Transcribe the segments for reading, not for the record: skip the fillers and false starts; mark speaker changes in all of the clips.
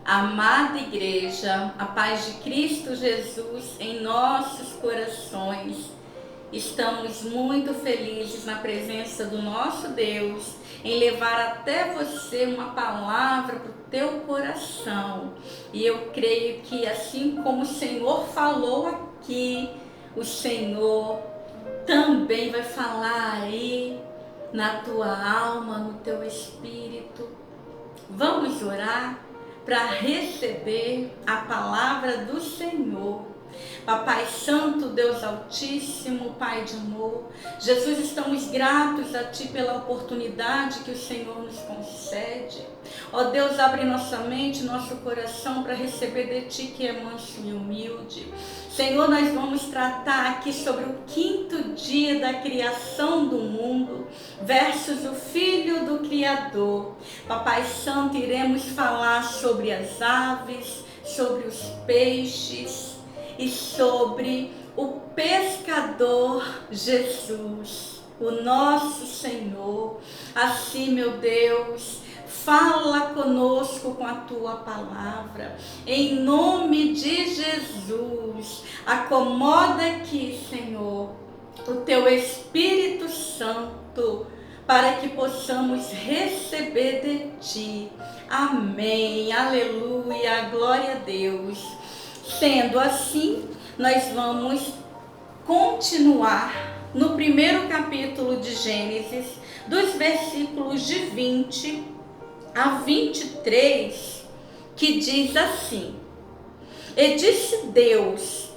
Speaker 1: Amada igreja, a paz de Cristo Jesus em nossos corações. Estamos muito felizes na presença do nosso Deus, em levar até você uma palavra para o teu coração. E eu creio que assim como o Senhor falou aqui, o Senhor também vai falar aí na tua alma, no teu espírito. Vamos orar para receber a palavra do Senhor. Papai Santo, Deus Altíssimo, Pai de amor, Jesus, estamos gratos a Ti pela oportunidade que o Senhor nos concede. Ó Deus, abre nossa mente, nosso coração para receber de Ti que é manso e humilde. Senhor, nós vamos tratar aqui sobre o 5º dia da criação do mundo versus o Filho do Criador. Papai Santo, iremos falar sobre as aves, sobre os peixes e sobre o pescador Jesus, o nosso Senhor. Assim, meu Deus, fala conosco com a Tua palavra, em nome de Jesus. Acomoda aqui, Senhor, o Teu Espírito Santo, para que possamos receber de Ti. Amém, aleluia, glória a Deus. Sendo assim, nós vamos continuar no 1º capítulo de Gênesis, dos versículos de 20 a 23, que diz assim: E disse Deus: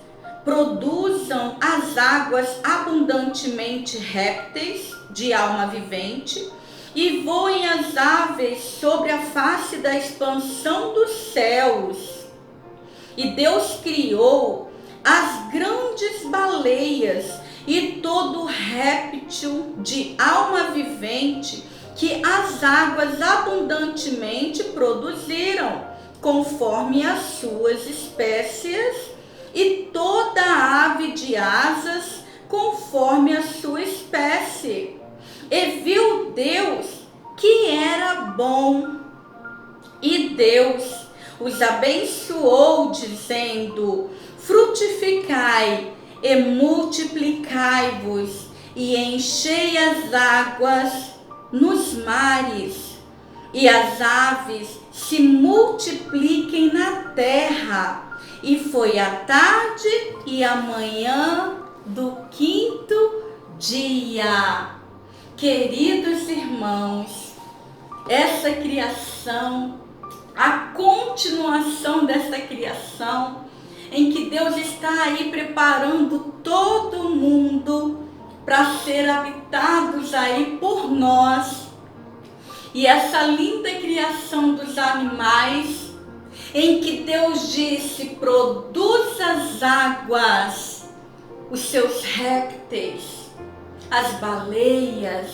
Speaker 1: produzam as águas abundantemente répteis de alma vivente, e voem as aves sobre a face da expansão dos céus. E Deus criou as grandes baleias e todo réptil de alma vivente que as águas abundantemente produziram, conforme as suas espécies, e toda ave de asas, conforme a sua espécie. E viu Deus que era bom, e Deus os abençoou, dizendo: frutificai e multiplicai-vos, e enchei as águas nos mares, e as aves se multipliquem na terra. E foi a tarde e a manhã do 5º dia. Queridos irmãos, essa criação, a continuação dessa criação, em que Deus está aí preparando todo mundo para ser habitados aí por nós. E essa linda criação dos animais, em que Deus disse: produza as águas, os seus répteis, as baleias,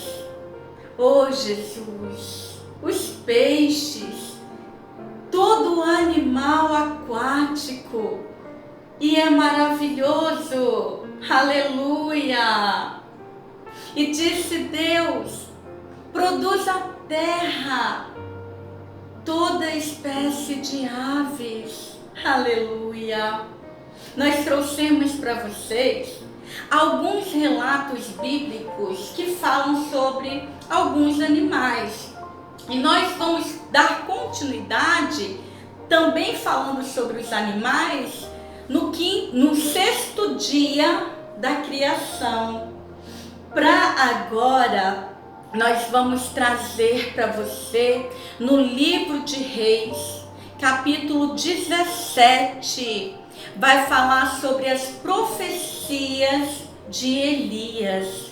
Speaker 1: oh Jesus, os peixes, todo animal aquático. E é maravilhoso, aleluia. E disse Deus: produz a terra toda espécie de aves, aleluia. Nós trouxemos para vocês alguns relatos bíblicos que falam sobre alguns animais. E nós vamos dar continuidade, também falando sobre os animais, no 6º dia da criação. Para agora, nós vamos trazer para você, no livro de Reis, capítulo 17, vai falar sobre as profecias de Elias.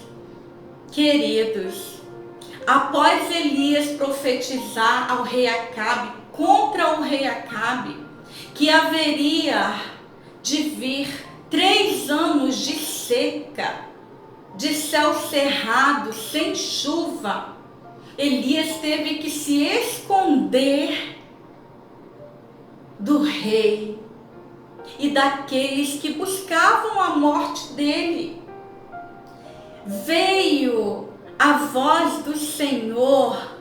Speaker 1: Queridos, após Elias profetizar ao rei Acabe, contra o rei Acabe, que haveria de vir 3 anos de seca, de céu cerrado, sem chuva, Elias teve que se esconder do rei e daqueles que buscavam a morte dele. Veio a voz do Senhor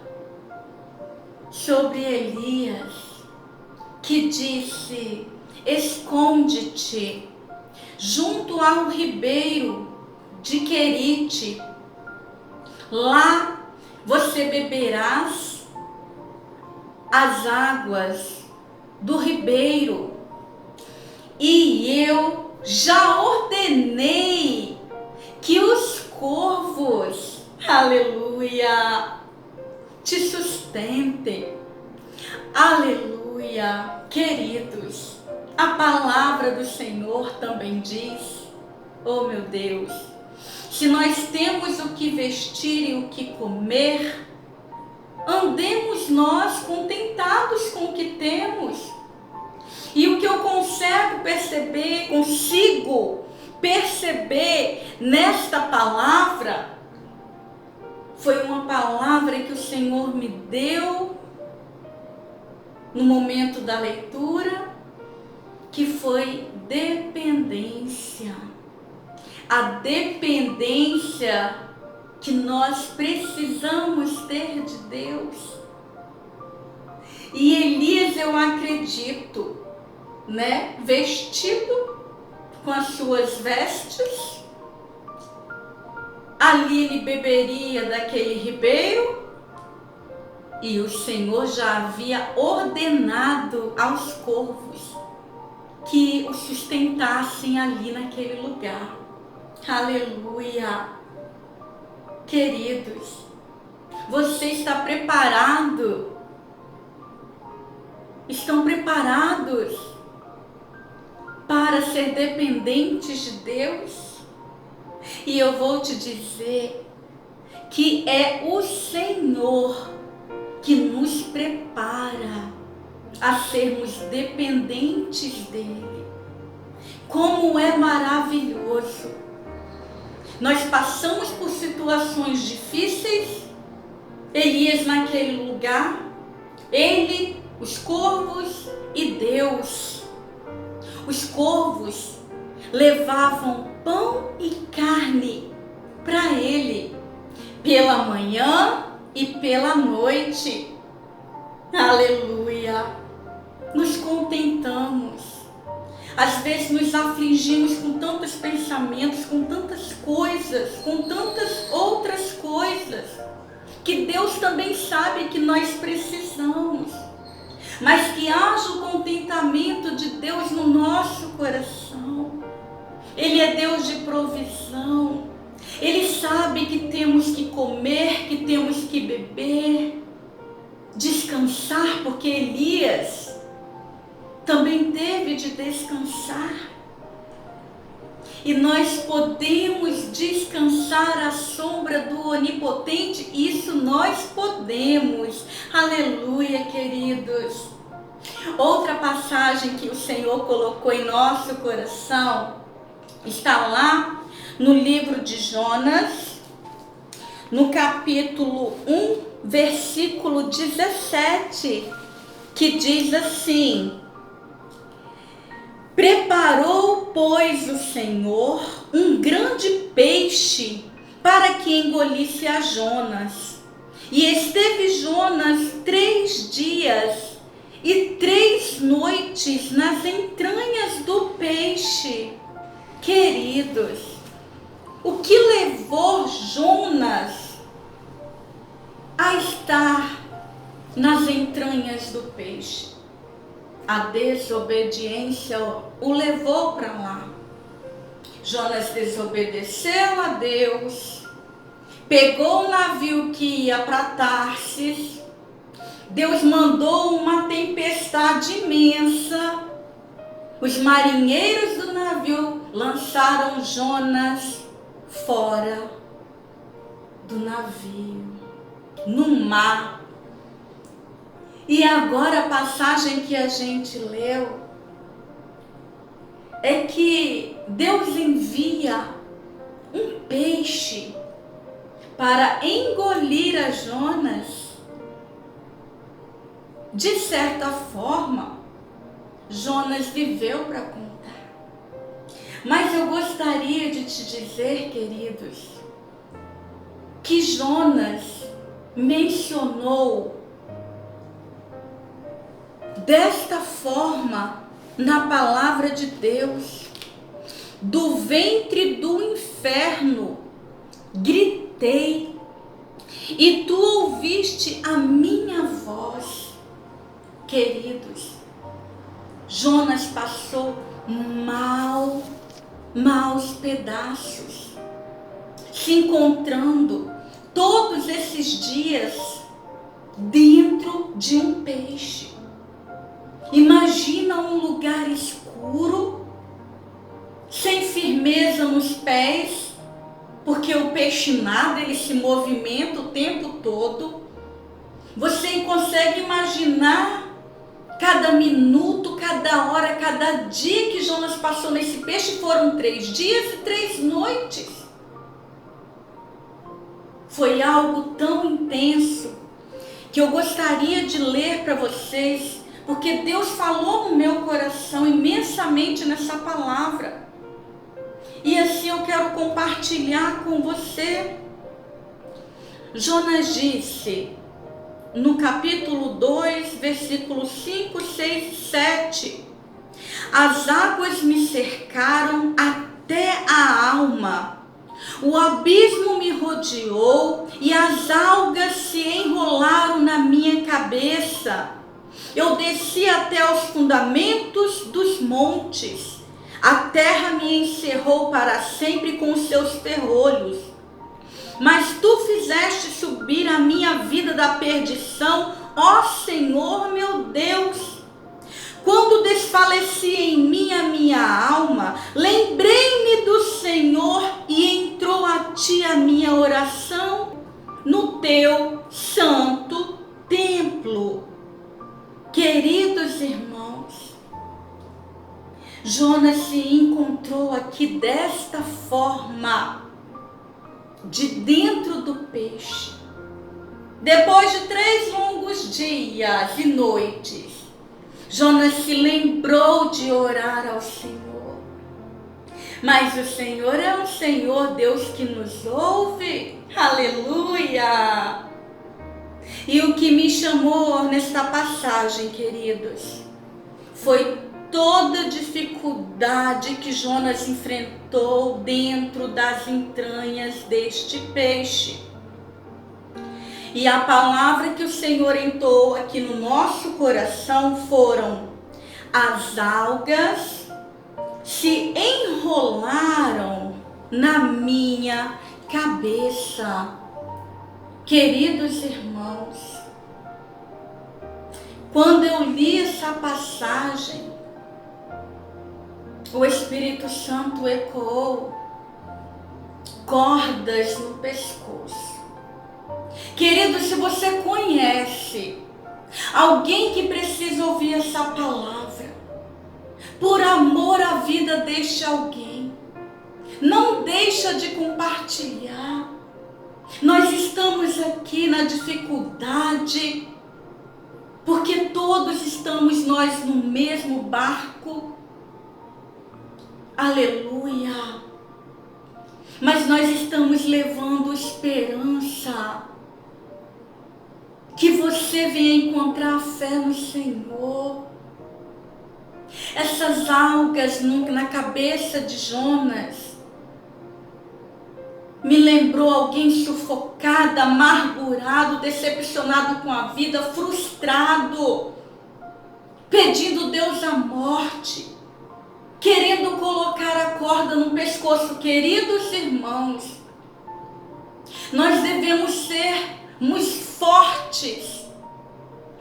Speaker 1: sobre Elias, que disse: esconde-te junto ao ribeiro de Querite, lá você beberás as águas do ribeiro, e eu já ordenei que os corvos, aleluia, te sustentem. Aleluia, queridos, a palavra do Senhor também diz, oh meu Deus, se nós temos o que vestir e o que comer, andemos nós contentados com o que temos. E o que eu consigo perceber nesta palavra, foi uma palavra que o Senhor me deu no momento da leitura, que foi dependência. A dependência que nós precisamos ter de Deus. E Elias, eu acredito, vestido com as suas vestes, ali ele beberia daquele ribeiro, e o Senhor já havia ordenado aos corvos que o sustentassem ali naquele lugar. Aleluia! Queridos, você está preparado? Estão preparados para ser dependentes de Deus? E eu vou te dizer que é o Senhor que nos prepara a sermos dependentes dele. Como é maravilhoso! Nós passamos por situações difíceis, Elias naquele lugar, ele, os corvos e Deus. Os corvos levavam pão e carne para ele, pela manhã e pela noite. Aleluia! Nos contentamos. Às vezes nos afligimos com tantos pensamentos, com tantas coisas, com tantas outras coisas, que Deus também sabe que nós precisamos. Mas que haja o contentamento de Deus no nosso coração. Ele é Deus de provisão. Ele sabe que temos que comer, que temos que beber, descansar, porque Elias também teve de descansar. E nós podemos descansar à sombra do Onipotente, isso nós podemos. Aleluia, queridos. Outra passagem que o Senhor colocou em nosso coração está lá no livro de Jonas, no capítulo 1, versículo 17, que diz assim: preparou, pois, o Senhor um grande peixe para que engolisse a Jonas. E esteve Jonas 3 dias e 3 noites nas entranhas do peixe. Queridos, o que levou Jonas a estar nas entranhas do peixe? A desobediência o levou para lá. Jonas desobedeceu a Deus, pegou o navio que ia para Tarsis. Deus mandou uma tempestade imensa. Os marinheiros do navio lançaram Jonas fora do navio, no mar. E agora a passagem que a gente leu é que Deus envia um peixe para engolir a Jonas. De certa forma, Jonas viveu para contar. Mas eu gostaria de te dizer, queridos, que Jonas mencionou Desta forma, na palavra de Deus, do ventre do inferno, gritei, e tu ouviste a minha voz. Queridos, Jonas passou maus pedaços, se encontrando todos esses dias dentro de um peixe. Imagina um lugar escuro, sem firmeza nos pés, porque o peixe nada, ele se movimenta o tempo todo. Você consegue imaginar cada minuto, cada hora, cada dia que Jonas passou nesse peixe? Foram 3 dias e 3 noites. Foi algo tão intenso que eu gostaria de ler para vocês, porque Deus falou no meu coração imensamente nessa palavra. E assim eu quero compartilhar com você. Jonas disse, no capítulo 2, versículos 5, 6 e 7, as águas me cercaram até a alma, o abismo me rodeou e as algas se enrolaram na minha cabeça. Eu desci até os fundamentos dos montes. A terra me encerrou para sempre com os seus ferrolhos. Mas tu fizeste subir a minha vida da perdição, ó Senhor meu Deus. Quando desfalecia em mim a minha alma, lembrei-me do Senhor e entrou a ti a minha oração no teu santo templo. Queridos irmãos, Jonas se encontrou aqui desta forma, de dentro do peixe. Depois de 3 longos dias e noites, Jonas se lembrou de orar ao Senhor. Mas o Senhor é um Senhor, Deus que nos ouve. Aleluia! E o que me chamou nesta passagem, queridos, foi toda a dificuldade que Jonas enfrentou dentro das entranhas deste peixe. E a palavra que o Senhor entoou aqui no nosso coração foram: as algas se enrolaram na minha cabeça. Queridos irmãos, quando eu li essa passagem, o Espírito Santo ecoou cordas no pescoço. Querido, se você conhece alguém que precisa ouvir essa palavra, por amor à vida deste alguém, não deixa de compartilhar. Nós estamos aqui na dificuldade, porque todos estamos nós no mesmo barco. Aleluia! Mas nós estamos levando esperança, que você venha encontrar fé no Senhor. Essas algas na cabeça de Jonas me lembrou alguém sufocado, amargurado, decepcionado com a vida, frustrado, pedindo Deus a morte, querendo colocar a corda no pescoço. Queridos irmãos, nós devemos sermos fortes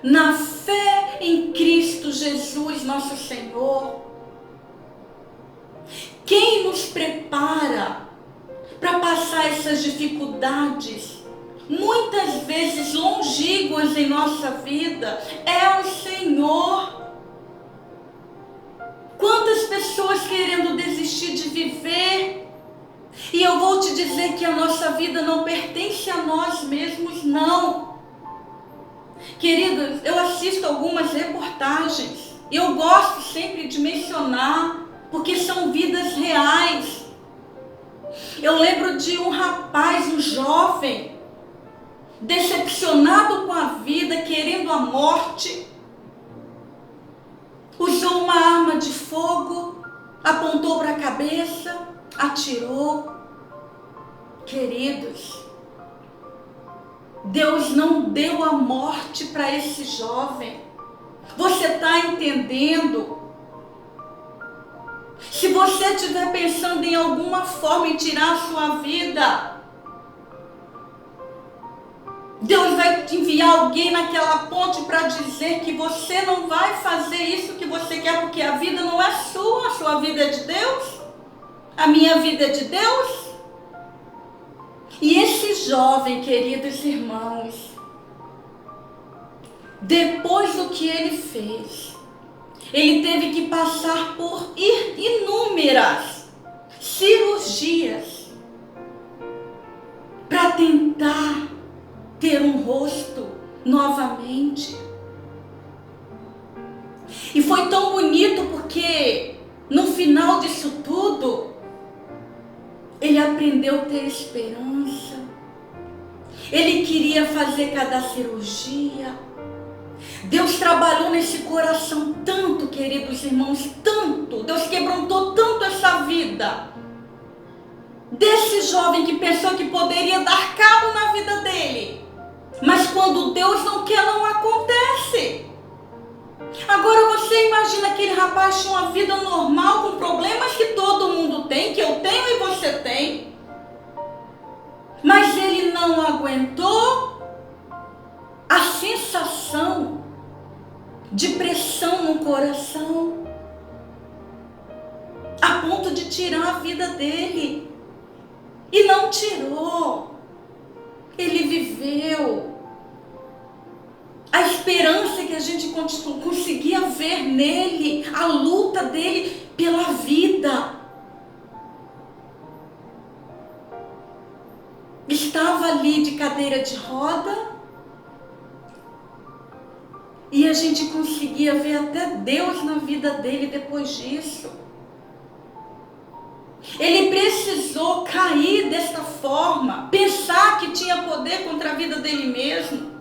Speaker 1: na fé em Cristo Jesus, nosso Senhor. Quem nos prepara para passar essas dificuldades, muitas vezes longínquas em nossa vida, é o Senhor. Quantas pessoas querendo desistir de viver, e eu vou te dizer que a nossa vida não pertence a nós mesmos, não. Queridos, eu assisto algumas reportagens, e eu gosto sempre de mencionar, porque são vidas reais. Eu lembro de um rapaz, um jovem, decepcionado com a vida, querendo a morte. de fogo, apontou para a cabeça, atirou. Queridos, Deus não deu a morte para esse jovem. Você está entendendo? Se você estiver pensando em alguma forma em tirar a sua vida, Deus vai te enviar alguém naquela ponte para dizer que você não vai fazer isso que você quer, porque a vida não é sua, a sua vida é de Deus, a minha vida é de Deus. E esse jovem, queridos irmãos, depois do que ele fez, ele teve que passar por inúmeras cirurgias para tentar ter um rosto novamente. E foi tão bonito porque no final disso tudo, ele aprendeu a ter esperança. Ele queria fazer cada cirurgia. Deus trabalhou nesse coração tanto, queridos irmãos, tanto. Deus quebrantou tanto essa vida desse jovem que pensou que poderia dar cabo na vida dele. Mas quando Deus não quer, não acontece. Agora você imagina aquele rapaz tinha uma vida normal, com problemas que todo mundo tem, que eu tenho e você tem. Mas ele não aguentou a sensação de pressão no coração, a ponto de tirar a vida dele. E não tirou. Ele viveu. A esperança que a gente conseguia ver nele, a luta dele pela vida, estava ali de cadeira de roda, e a gente conseguia ver até Deus na vida dele depois disso. Ele precisou cair desta forma, pensar que tinha poder contra a vida dele mesmo.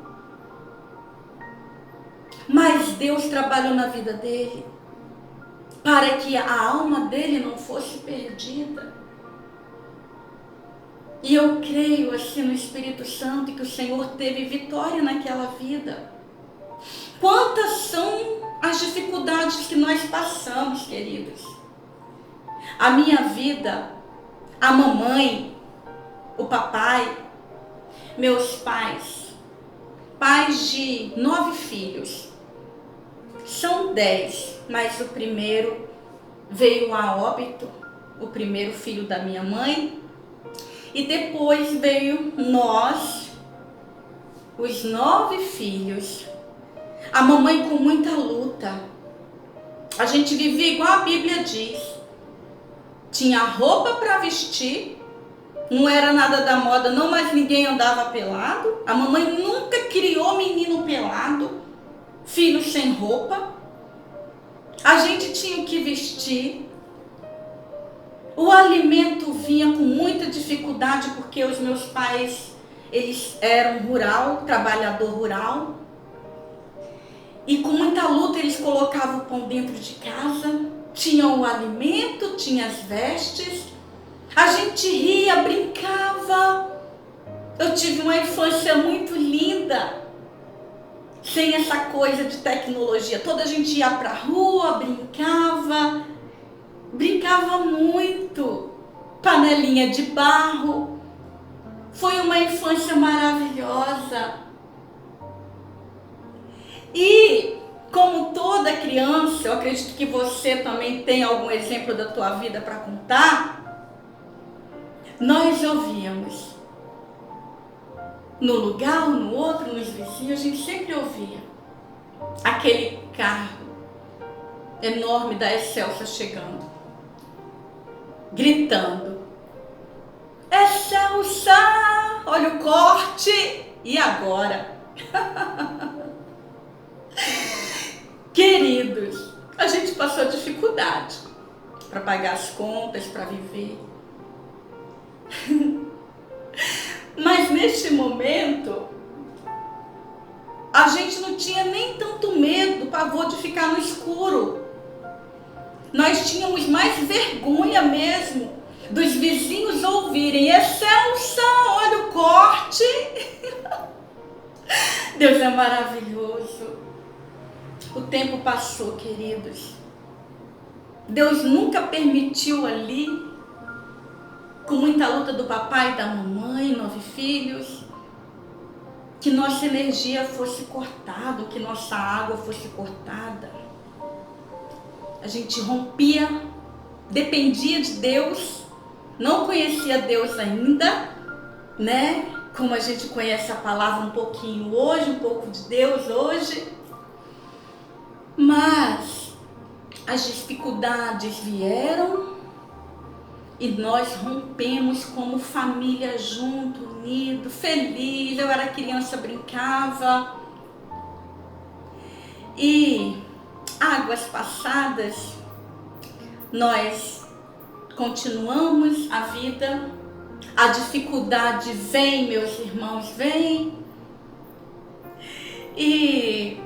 Speaker 1: Mas Deus trabalhou na vida dele para que a alma dele não fosse perdida. E eu creio assim no Espírito Santo que o Senhor teve vitória naquela vida. Quantas são as dificuldades que nós passamos, queridos? A minha vida, a mamãe, o papai, meus pais, pais de 9 filhos. São 10, mas o primeiro veio a óbito, o primeiro filho da minha mãe, e depois veio nós, os 9 filhos. A mamãe com muita luta. A gente vivia igual a Bíblia diz. Tinha roupa para vestir, não era nada da moda não, mas ninguém andava pelado. A mamãe nunca criou menino pelado, filho sem roupa. A gente tinha o que vestir. O alimento vinha com muita dificuldade, porque os meus pais, eles eram rural, trabalhador rural. E com muita luta eles colocavam o pão dentro de casa. Tinham o alimento, tinha as vestes. A gente ria, brincava. Eu tive uma infância muito linda, sem essa coisa de tecnologia. Toda a gente ia pra rua, brincava muito. Panelinha de barro. Foi uma infância maravilhosa. E como toda criança, eu acredito que você também tem algum exemplo da tua vida para contar. Nós ouvíamos no lugar, no outro, nos vizinhos, a gente sempre ouvia aquele carro enorme da Excelsa chegando, gritando: Excelsa, olha o corte, e agora? Queridos, a gente passou dificuldade para pagar as contas, para viver. Mas neste momento, a gente não tinha nem tanto medo, pavor de ficar no escuro. Nós tínhamos mais vergonha mesmo dos vizinhos ouvirem: essa é a unção, olha o corte. Deus é maravilhoso. O tempo passou, queridos. Deus nunca permitiu ali, com muita luta do papai e da mamãe, 9 filhos, que nossa energia fosse cortada, que nossa água fosse cortada. A gente rompia, dependia de Deus, não conhecia Deus ainda, né? Como a gente conhece a palavra um pouquinho hoje, um pouco de Deus hoje. Mas as dificuldades vieram e nós rompemos como família junto, unido, feliz. Eu era criança, brincava. E águas passadas, nós continuamos a vida. A dificuldade vem, meus irmãos, vem. E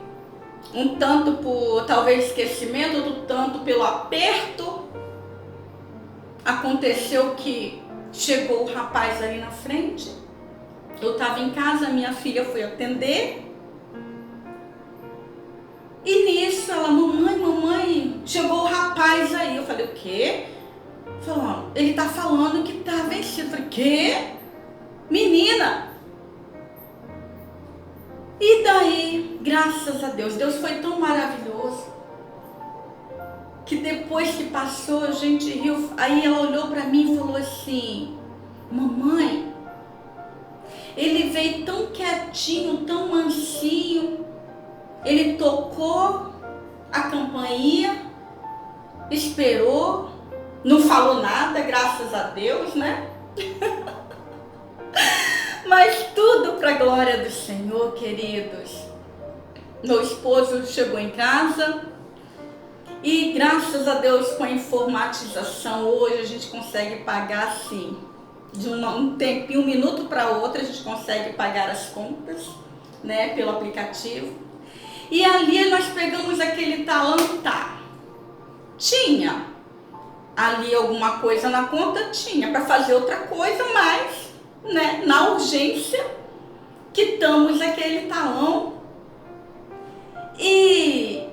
Speaker 1: um tanto por talvez esquecimento, outro tanto pelo aperto, aconteceu que chegou o rapaz ali na frente. Eu estava em casa, minha filha foi atender. E nisso ela: mamãe, chegou o rapaz aí. Eu falei: o quê? Falando, ele tá falando que tá vencido. Eu falei: quê? Menina! E daí, graças a Deus, Deus foi tão maravilhoso, que depois que passou, a gente riu. Aí ela olhou pra mim e falou assim: mamãe, ele veio tão quietinho, tão mansinho, ele tocou a campainha, esperou, não falou nada, graças a Deus, né? Mas tudo para a glória do Senhor, queridos. Meu esposo chegou em casa e, graças a Deus, com a informatização, hoje a gente consegue pagar assim, de um tempinho, um minuto para outro, a gente consegue pagar as contas, né, pelo aplicativo. E ali nós pegamos aquele talão, tá? Tinha ali alguma coisa na conta, tinha para fazer outra coisa, mas, né, na urgência, quitamos aquele talão e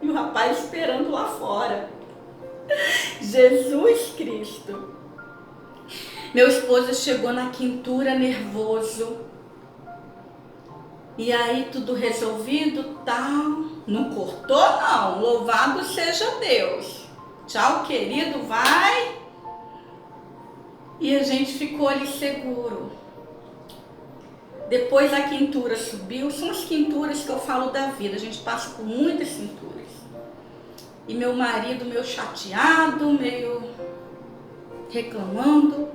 Speaker 1: o rapaz esperando lá fora. Jesus Cristo. Meu esposo chegou na quintura nervoso. E aí tudo resolvido, tal. Não cortou não, louvado seja Deus. Tchau, querido, vai. E a gente ficou ali seguro. Depois a quintura subiu. São as quinturas que eu falo da vida. A gente passa por muitas quinturas. E meu marido meio chateado, meio reclamando.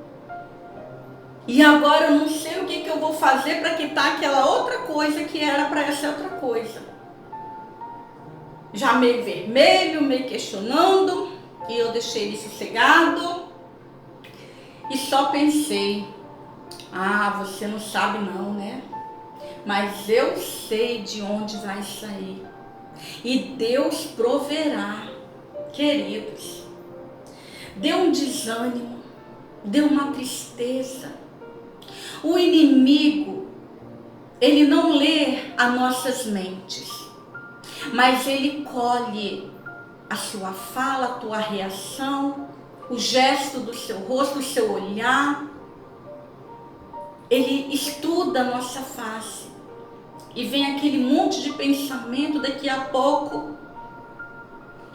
Speaker 1: E agora eu não sei o que eu vou fazer para quitar aquela outra coisa que era para essa outra coisa. Já meio vermelho, meio questionando. E eu deixei ele sossegado. E só pensei: ah, você não sabe não, né? Mas eu sei de onde vai sair. E Deus proverá, queridos. Deu um desânimo, deu uma tristeza. O inimigo, ele não lê as nossas mentes, mas ele colhe a sua fala, a tua reação, o gesto do seu rosto, o seu olhar. Ele estuda a nossa face e vem aquele monte de pensamento. Daqui a pouco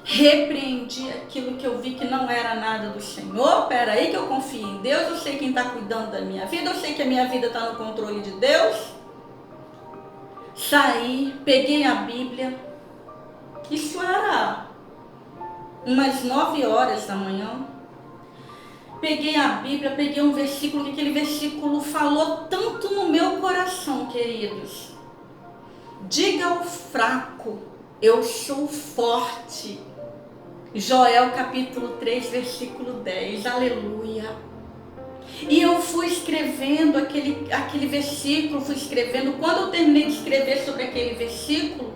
Speaker 1: repreendi aquilo que eu vi que não era nada do Senhor. Peraí que eu confio em Deus, eu sei quem está cuidando da minha vida, eu sei que a minha vida está no controle de Deus. Saí, peguei a Bíblia. Isso era umas 9 horas da manhã. Peguei a Bíblia, peguei um versículo, que aquele versículo falou tanto no meu coração, queridos. Diga ao fraco, eu sou forte. Joel capítulo 3, versículo 10, aleluia. E eu fui escrevendo aquele versículo, fui escrevendo. Quando eu terminei de escrever sobre aquele versículo,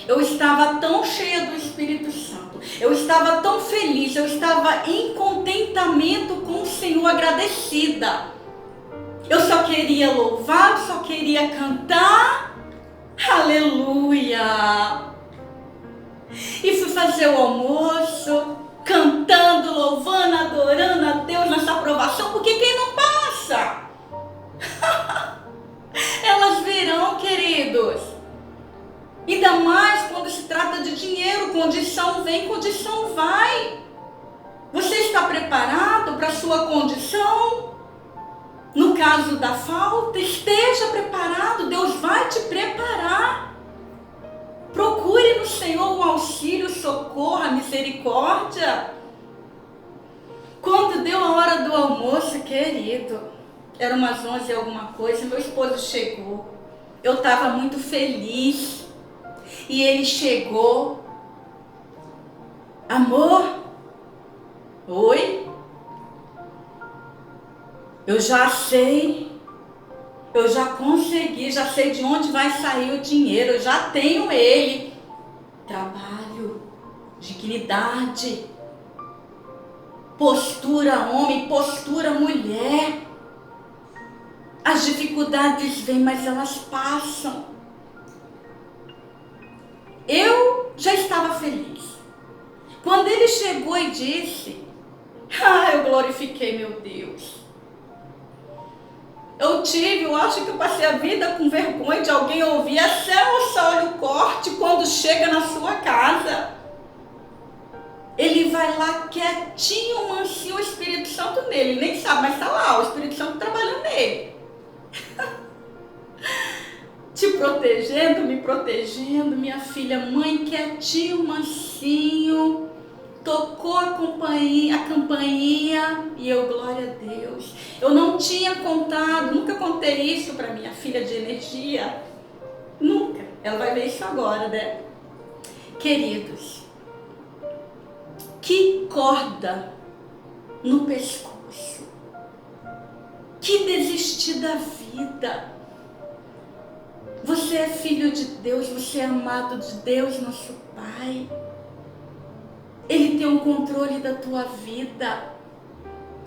Speaker 1: Eu estava tão cheia do Espírito Santo, eu estava tão feliz, eu estava em contentamento com o Senhor, agradecida. Eu só queria louvar, eu só queria cantar, aleluia. E fui fazer o almoço, cantando, louvando, adorando a Deus nessa aprovação, porque quem não passa? Elas virão, queridos. Ainda mais quando se trata de dinheiro, condição vem, condição vai. Você está preparado para a sua condição? No caso da falta, esteja preparado, Deus vai te preparar. Procure no Senhor o auxílio, o socorro, a misericórdia. Quando deu a hora do almoço, querido, era umas 11 e alguma coisa, meu esposo chegou. Eu estava muito feliz. E ele chegou. Amor? Oi? Eu já sei. Eu já consegui, já sei de onde vai sair o dinheiro, eu já tenho ele. Trabalho, dignidade, postura homem, postura mulher. As dificuldades vêm, mas elas passam. Eu já estava feliz. Quando ele chegou e disse, eu glorifiquei meu Deus. Eu acho que eu passei a vida com vergonha de alguém ouvir até olha o corte quando chega na sua casa. Ele vai lá quietinho, mansinho, o Espírito Santo nele. Ele nem sabe, mas está lá, o Espírito Santo trabalhando nele. Te protegendo, me protegendo, minha filha, mãe, quietinho, mansinho. Tocou a campainha e eu, glória a Deus. Eu não tinha contado, nunca contei isso para minha filha de energia. Nunca. Ela vai ver isso agora, né? Queridos, que corda no pescoço. Que desistir da vida. Você é filho de Deus, você é amado de Deus, nosso Pai. Ele tem um controle da tua vida.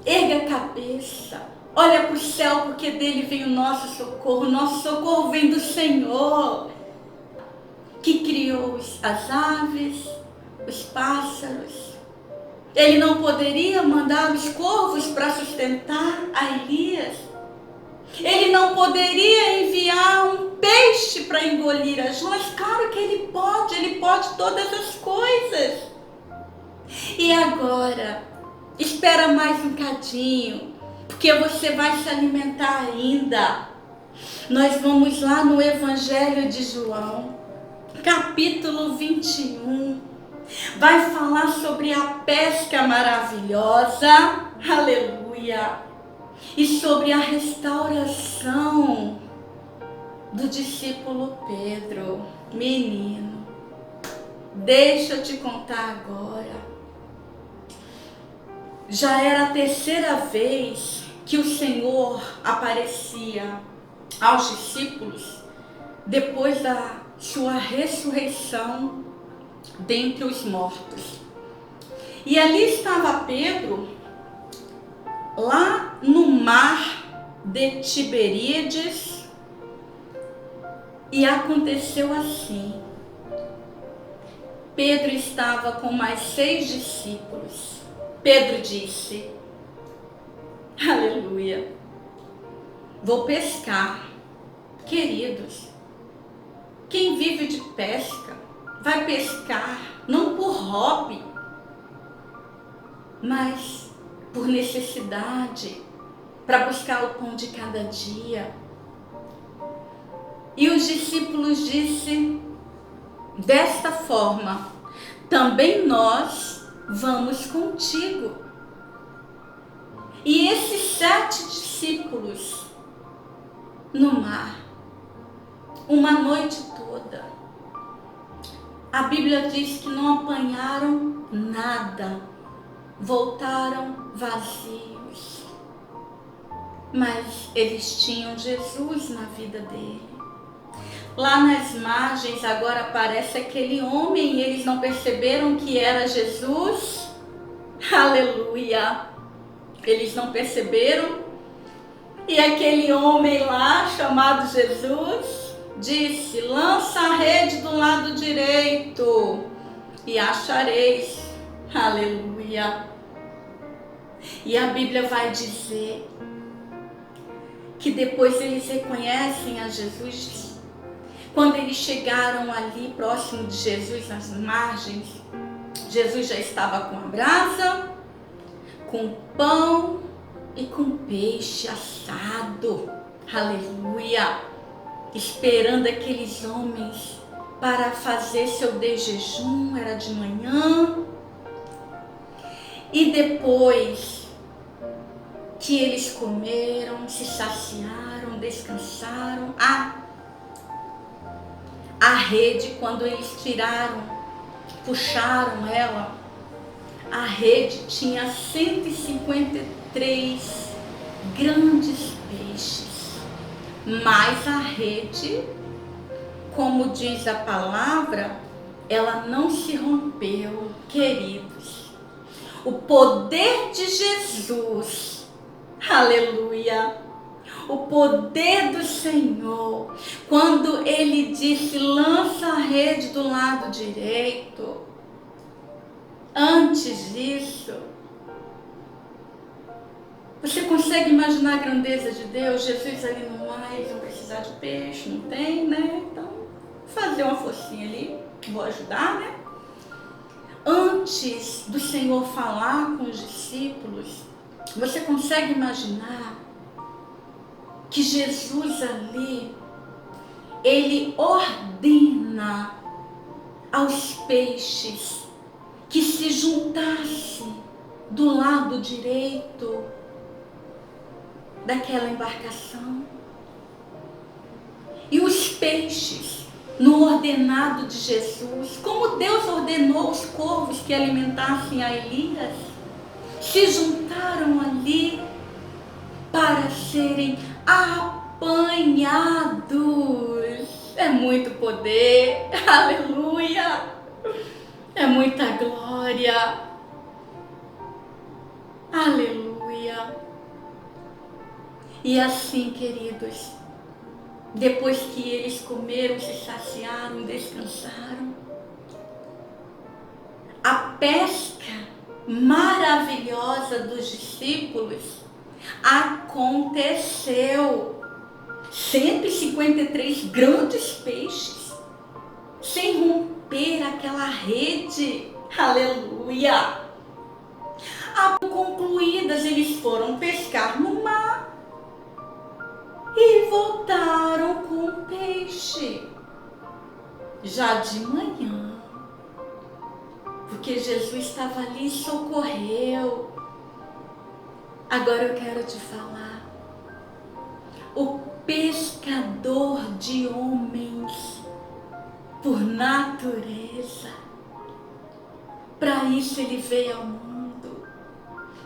Speaker 1: Erga a cabeça. Olha para o céu, porque dele vem o nosso socorro. O nosso socorro vem do Senhor, que criou as aves, os pássaros. Ele não poderia mandar os corvos para sustentar a Elias. Ele não poderia enviar um peixe para engolir as joias. Claro que ele pode todas as coisas. E agora, espera mais um cadinho, porque você vai se alimentar ainda. Nós vamos lá no Evangelho de João, capítulo 21. Vai falar sobre a pesca maravilhosa, aleluia, e sobre a restauração do discípulo Pedro. Menino, deixa eu te contar agora. Já era a terceira vez que o Senhor aparecia aos discípulos depois da sua ressurreição dentre os mortos. E ali estava Pedro, lá no mar de Tiberíades, e aconteceu assim. Pedro estava com mais 6 discípulos. Pedro disse, aleluia, vou pescar. Queridos, quem vive de pesca vai pescar não por hobby, mas por necessidade, para buscar o pão de cada dia. E os discípulos disseram desta forma, também nós vamos contigo. E esses 7 discípulos no mar, uma noite toda, a Bíblia diz que não apanharam nada, voltaram vazios, mas eles tinham Jesus na vida dele. Lá nas margens agora aparece aquele homem e eles não perceberam que era Jesus. Aleluia! Eles não perceberam. E aquele homem lá, chamado Jesus, disse: lança a rede do lado direito e achareis. Aleluia! E a Bíblia vai dizer que depois eles reconhecem a Jesus. Quando eles chegaram ali próximo de Jesus, nas margens, Jesus já estava com a brasa, com pão e com peixe assado. Aleluia! Esperando aqueles homens para fazer seu jejum, era de manhã. E depois que eles comeram, se saciaram, descansaram, a rede, quando eles tiraram, puxaram ela, a rede tinha 153 grandes peixes. Mas a rede, como diz a palavra, ela não se rompeu, queridos. O poder de Jesus, aleluia, o poder do Senhor, quando Ele disse, lança a rede do lado direito, antes disso, você consegue imaginar a grandeza de Deus? Jesus ali no mar, eles vão precisar de peixe, não tem, né? Então, fazer uma forcinha ali, vou ajudar, né? Antes do Senhor falar com os discípulos, você consegue imaginar que Jesus ali, Ele ordena aos peixes que se juntassem do lado direito daquela embarcação. E os peixes, no ordenado de Jesus, como Deus ordenou os corvos que alimentassem a Elias, se juntaram ali para serem apanhados. É muito poder, aleluia, é muita glória, aleluia. E assim, queridos, depois que eles comeram, se saciaram, descansaram, a pesca maravilhosa dos discípulos aconteceu. 153 grandes peixes, sem romper aquela rede, aleluia. Concluídas, eles foram pescar no mar e voltaram com o peixe, já de manhã, porque Jesus estava ali e socorreu. Agora eu quero te falar, o pescador de homens por natureza, para isso ele veio ao mundo,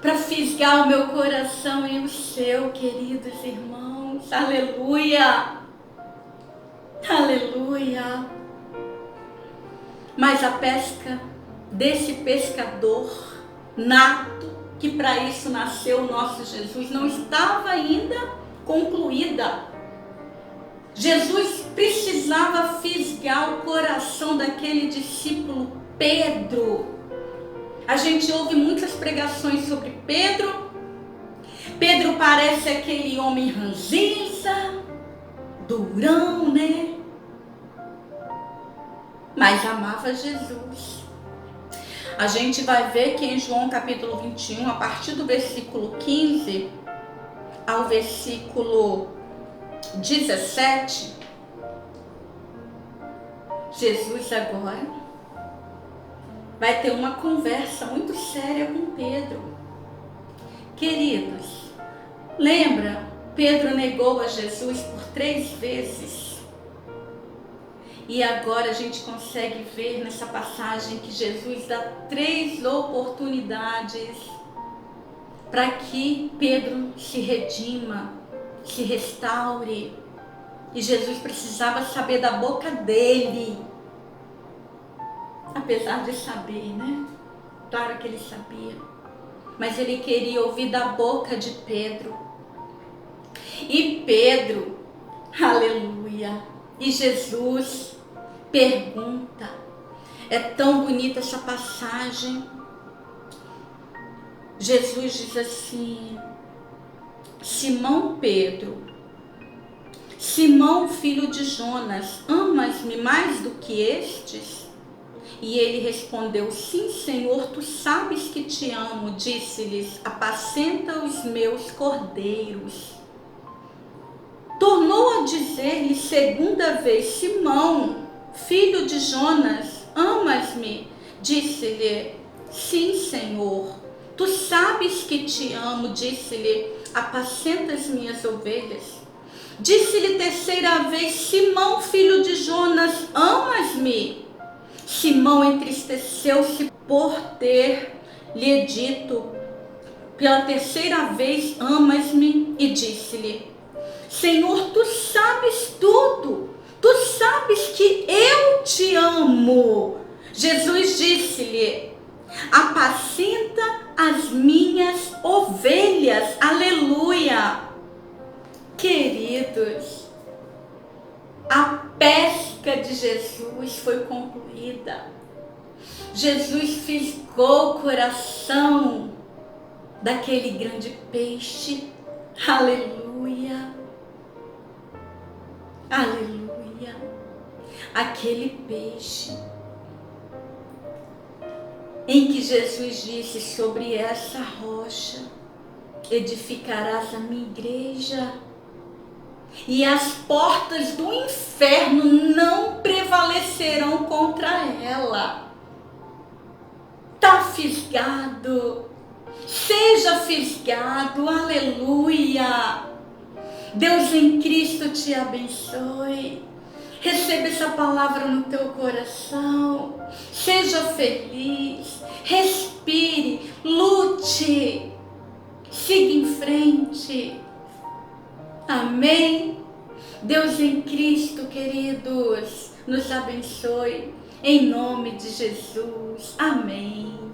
Speaker 1: para fisgar o meu coração e o seu, queridos irmãos, aleluia, aleluia. Mas a pesca desse pescador nato, que para isso nasceu o nosso Jesus, não estava ainda concluída. Jesus precisava fisgar o coração daquele discípulo Pedro. A gente ouve muitas pregações sobre Pedro. Pedro parece aquele homem ranzinza, durão, né? Mas amava Jesus. A gente vai ver que em João capítulo 21, a partir do versículo 15 ao versículo 17, Jesus agora vai ter uma conversa muito séria com Pedro. Queridos, lembra? Pedro negou a Jesus por 3 vezes. E agora a gente consegue ver nessa passagem que Jesus dá 3 oportunidades para que Pedro se redima, se restaure. E Jesus precisava saber da boca dele. Apesar de saber, né? Claro que ele sabia. Mas ele queria ouvir da boca de Pedro. E Pedro, aleluia, e Jesus pergunta. É tão bonita essa passagem. Jesus diz assim: Simão Pedro, Simão filho de Jonas, amas-me mais do que estes? E ele respondeu: sim, Senhor, tu sabes que te amo. Disse-lhes: apacenta os meus cordeiros. Tornou a dizer-lhe segunda vez: Simão, filho de Jonas, amas-me? Disse-lhe: sim, Senhor, tu sabes que te amo. Disse-lhe: apacenta as minhas ovelhas. Disse-lhe terceira vez: Simão, filho de Jonas, amas-me? Simão entristeceu-se por ter lhe dito pela terceira vez: amas-me? E disse-lhe: Senhor, tu sabes tudo, tu sabes que eu te amo. Jesus disse-lhe: apacenta as minhas ovelhas. Aleluia. Queridos, a pesca de Jesus foi concluída. Jesus fisgou o coração daquele grande peixe. Aleluia. Aleluia. Aquele peixe em que Jesus disse: sobre essa rocha edificarás a minha igreja, e as portas do inferno não prevalecerão contra ela. Está fisgado. Seja fisgado. Aleluia. Deus em Cristo te abençoe. Receba essa palavra no teu coração. Seja feliz. Respire. Lute. Siga em frente. Amém? Deus em Cristo, queridos, nos abençoe. Em nome de Jesus. Amém.